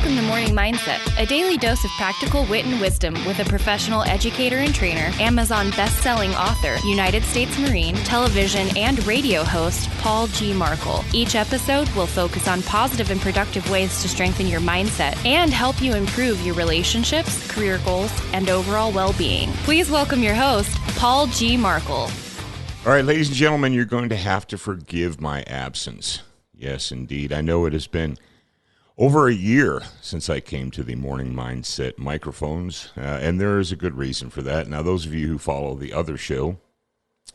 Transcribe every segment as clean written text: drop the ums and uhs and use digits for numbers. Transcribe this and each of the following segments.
Welcome to Morning Mindset, a daily dose of practical wit and wisdom with a professional educator and trainer, Amazon best-selling author, United States Marine, television and radio host, Paul G. Markle. Each episode will focus on positive and productive ways to strengthen your mindset and help you improve your relationships, career goals, and overall well-being. Please welcome your host, Paul G. Markle. All right, ladies and gentlemen, you're going to have to forgive my absence. Yes, indeed. I know it has been over a year since I came to the Morning Mindset microphones, and there is a good reason for that. Now, those of you who follow the other show,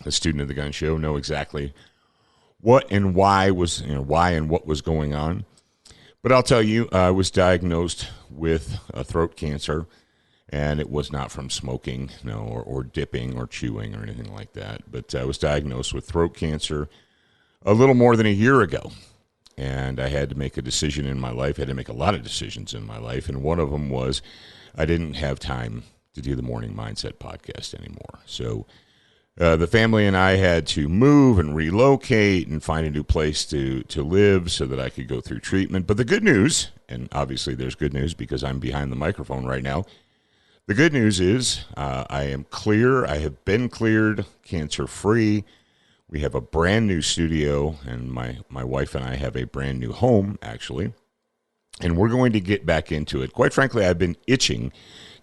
the Student of the Gun show, know exactly what and why and what was going on. But I'll tell you, I was diagnosed with throat cancer, and it was not from smoking, or dipping or chewing or anything like that. But I was diagnosed with throat cancer a little more than a year ago. And I had to make a decision in my life. I had to make a lot of decisions in my life. And one of them was I didn't have time to do the Morning Mindset podcast anymore. So the family and I had to move and relocate and find a new place to live so that I could go through treatment. But the good news, and obviously there's good news because I'm behind the microphone right now. The good news is I am clear. I have been cleared, cancer-free. We have a brand new studio, and my wife and I have a brand new home, actually, and we're going to get back into it. Quite frankly, I've been itching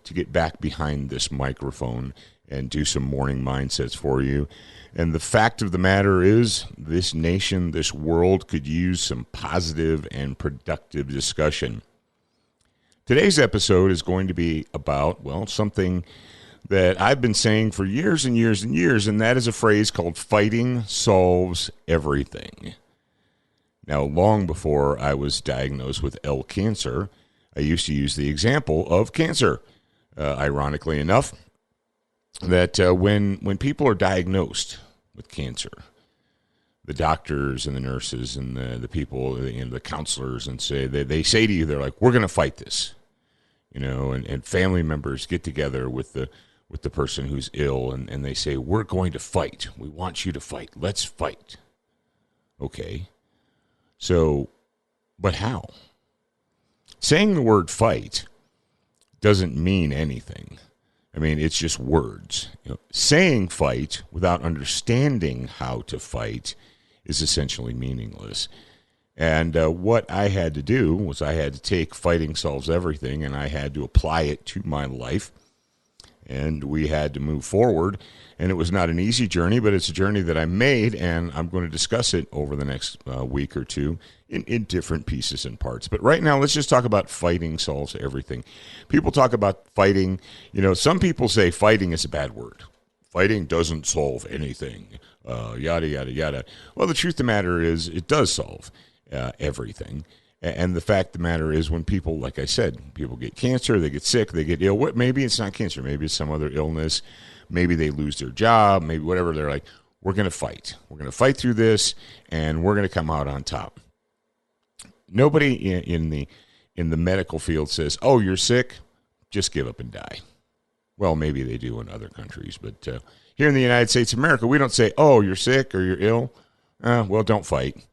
to get back behind this microphone and do some morning mindsets for you. And the fact of the matter is, this nation, this world could use some positive and productive discussion. Today's episode is going to be about, something that I've been saying for years and years and years, and that is a phrase called fighting solves everything. Now, long before I was diagnosed with cancer, I used to use the example of cancer. Ironically enough, that when people are diagnosed with cancer, the doctors and the nurses and the people, the counselors, and they say to you, they're like, we're going to fight this. And family members get together with the person who's ill, and they say, we're going to fight. We want you to fight. Let's fight. Okay. So, but how? Saying the word fight doesn't mean anything. I mean, it's just words. Saying fight without understanding how to fight is essentially meaningless. And what I had to do was I had to take fighting solves everything, and I had to apply it to my life. And we had to move forward, and it was not an easy journey, but it's a journey that I made, and I'm going to discuss it over the next week or two in different pieces and parts. But right now, let's just talk about fighting solves everything. People talk about fighting. Some people say fighting is a bad word. Fighting doesn't solve anything, yada, yada, yada. Well, the truth of the matter is it does solve everything. And the fact of the matter is when people, like I said, people get cancer, they get sick, they get ill. Maybe it's not cancer. Maybe it's some other illness. Maybe they lose their job. Maybe whatever. They're like, we're going to fight. We're going to fight through this, and we're going to come out on top. Nobody in the medical field says, oh, you're sick, just give up and die. Well, maybe they do in other countries. But here in the United States of America, we don't say, oh, you're sick or you're ill. Well, don't fight.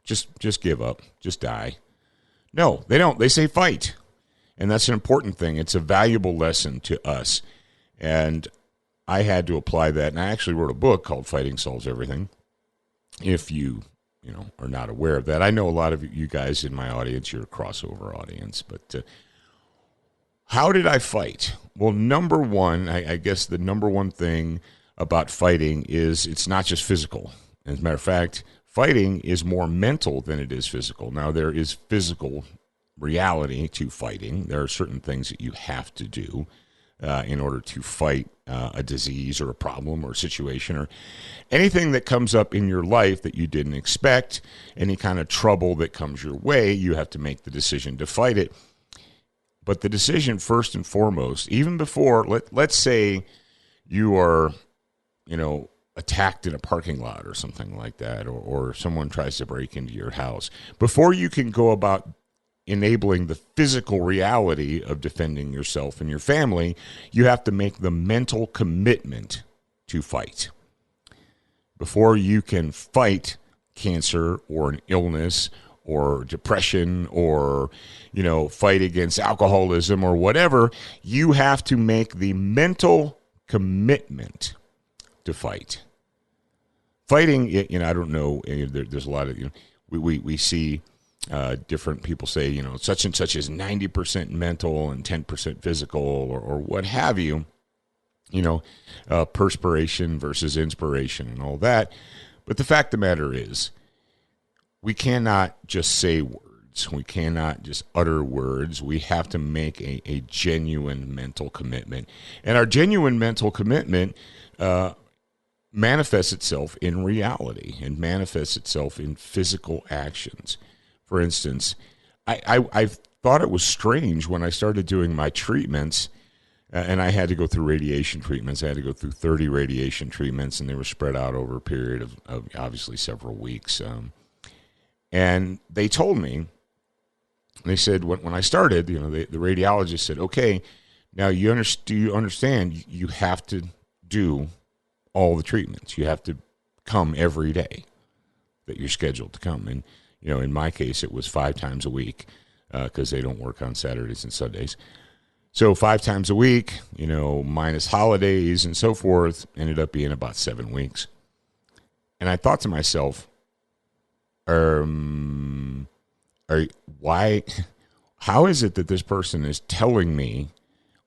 Just give up. Just die. No, they don't. They say fight. And that's an important thing. It's a valuable lesson to us. And I had to apply that. And I actually wrote a book called Fighting Solves Everything. If you are not aware of that. I know a lot of you guys in my audience, you're a crossover audience. But how did I fight? Well, number one, I guess the number one thing about fighting is it's not just physical. As a matter of fact, fighting is more mental than it is physical. Now, there is physical reality to fighting. There are certain things that you have to do in order to fight a disease or a problem or a situation or anything that comes up in your life that you didn't expect, any kind of trouble that comes your way, you have to make the decision to fight it. But the decision, first and foremost, even before, let's say you are, attacked in a parking lot or something like that, or someone tries to break into your house. Before you can go about enabling the physical reality of defending yourself and your family, you have to make the mental commitment to fight. Before you can fight cancer or an illness or depression or, fight against alcoholism or whatever, you have to make the mental commitment to fight. Fighting, I don't know, there's a lot of, we see different people say, such and such is 90% mental and 10% physical or what have you, perspiration versus inspiration and all that. But the fact of the matter is, we cannot just say words. We cannot just utter words. We have to make a genuine mental commitment. And our genuine mental commitment manifests itself in reality and manifests itself in physical actions. For instance, I thought it was strange when I started doing my treatments, and I had to go through radiation treatments. I had to go through 30 radiation treatments, and they were spread out over a period of obviously several weeks. And they told me, they said, when I started, the radiologist said, okay, now do you understand you have to do all the treatments. You have to come every day that you're scheduled to come. And, in my case, it was 5 times a week because they don't work on Saturdays and Sundays. So 5 times a week, minus holidays and so forth, ended up being about 7 weeks. And I thought to myself, how is it that this person is telling me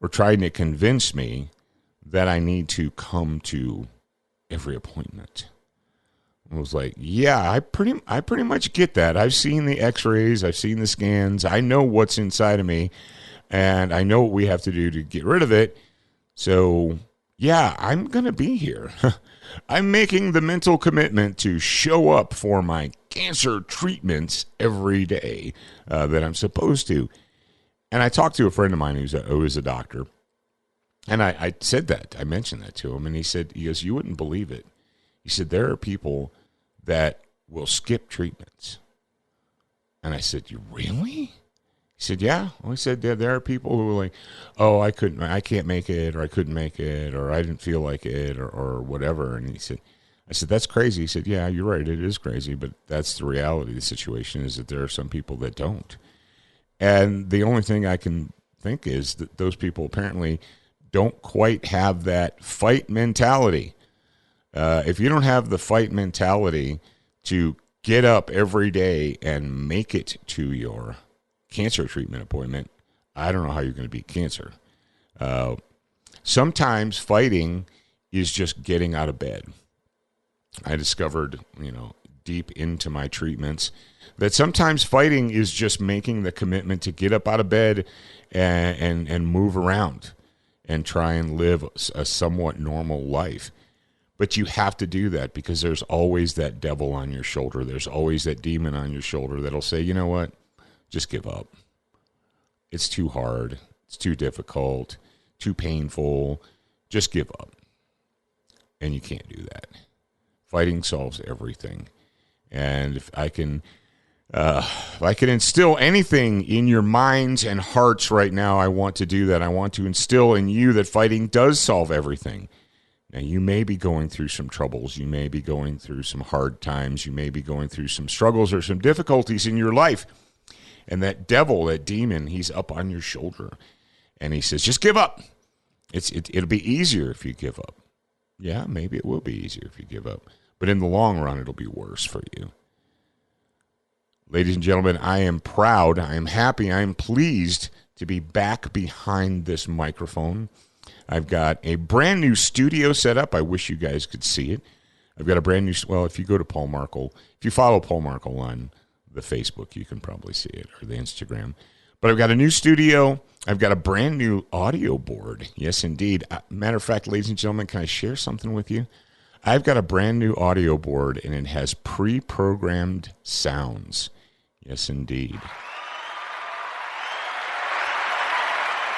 or trying to convince me that I need to come to every appointment? I was like, yeah, I pretty much get that. I've seen the x-rays, I've seen the scans, I know what's inside of me, and I know what we have to do to get rid of it. So, yeah, I'm going to be here. I'm making the mental commitment to show up for my cancer treatments every day that I'm supposed to. And I talked to a friend of mine who is a doctor, and I said that. I mentioned that to him, and he goes, you wouldn't believe it. He said, there are people that will skip treatments. And I said, you really? He said, yeah. Well, he said, there are people who are like, oh, I can't make it, or I couldn't make it, or I didn't feel like it, or whatever. And I said, that's crazy. He said, yeah, you're right. It is crazy, but that's the reality of the situation is that there are some people that don't. And the only thing I can think is that those people apparently don't quite have that fight mentality. If you don't have the fight mentality to get up every day and make it to your cancer treatment appointment, I don't know how you're going to beat cancer. Sometimes fighting is just getting out of bed. I discovered, deep into my treatments that sometimes fighting is just making the commitment to get up out of bed and move around and try and live a somewhat normal life. But you have to do that because there's always that devil on your shoulder. There's always that demon on your shoulder that'll say, you know what, just give up. It's too hard. It's too difficult, too painful. Just give up. And you can't do that. Fighting solves everything. And if I can instill anything in your minds and hearts right now, I want to do that. I want to instill in you that fighting does solve everything. Now, you may be going through some troubles. You may be going through some hard times. You may be going through some struggles or some difficulties in your life. And that devil, that demon, he's up on your shoulder. And he says, just give up. It'll be easier if you give up. Yeah, maybe it will be easier if you give up. But in the long run, it'll be worse for you. Ladies and gentlemen, I am proud, I am happy, I am pleased to be back behind this microphone. I've got a brand new studio set up. I wish you guys could see it. I've got a brand new, if you go to Paul Markle, if you follow Paul Markle on the Facebook, you can probably see it, or the Instagram. But I've got a new studio. I've got a brand new audio board. Yes, indeed. Matter of fact, ladies and gentlemen, can I share something with you? I've got a brand new audio board, and it has pre-programmed sounds. Yes, indeed.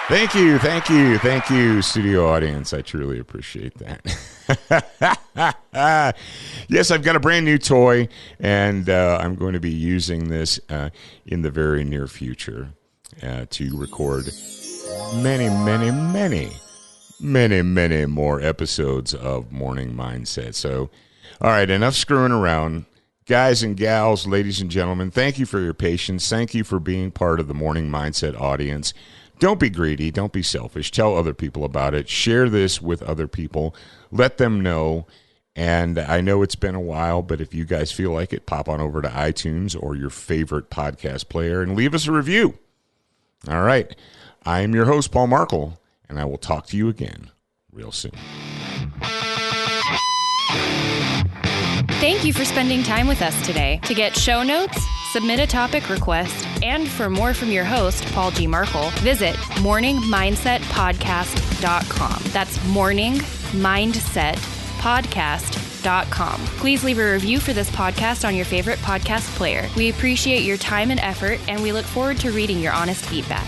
Thank you, studio audience. I truly appreciate that. Yes, I've got a brand new toy, and I'm going to be using this in the very near future to record many more episodes of Morning Mindset. So, all right, enough screwing around. Guys and gals, ladies and gentlemen, thank you for your patience. Thank you for being part of the Morning Mindset audience. Don't be greedy. Don't be selfish. Tell other people about it. Share this with other people. Let them know. And I know it's been a while, but if you guys feel like it, pop on over to iTunes or your favorite podcast player and leave us a review. All right. I am your host, Paul Markle, and I will talk to you again real soon. Thank you for spending time with us today. To get show notes, submit a topic request, and for more from your host, Paul G. Markle, visit morningmindsetpodcast.com. That's morningmindsetpodcast.com. Please leave a review for this podcast on your favorite podcast player. We appreciate your time and effort, and we look forward to reading your honest feedback.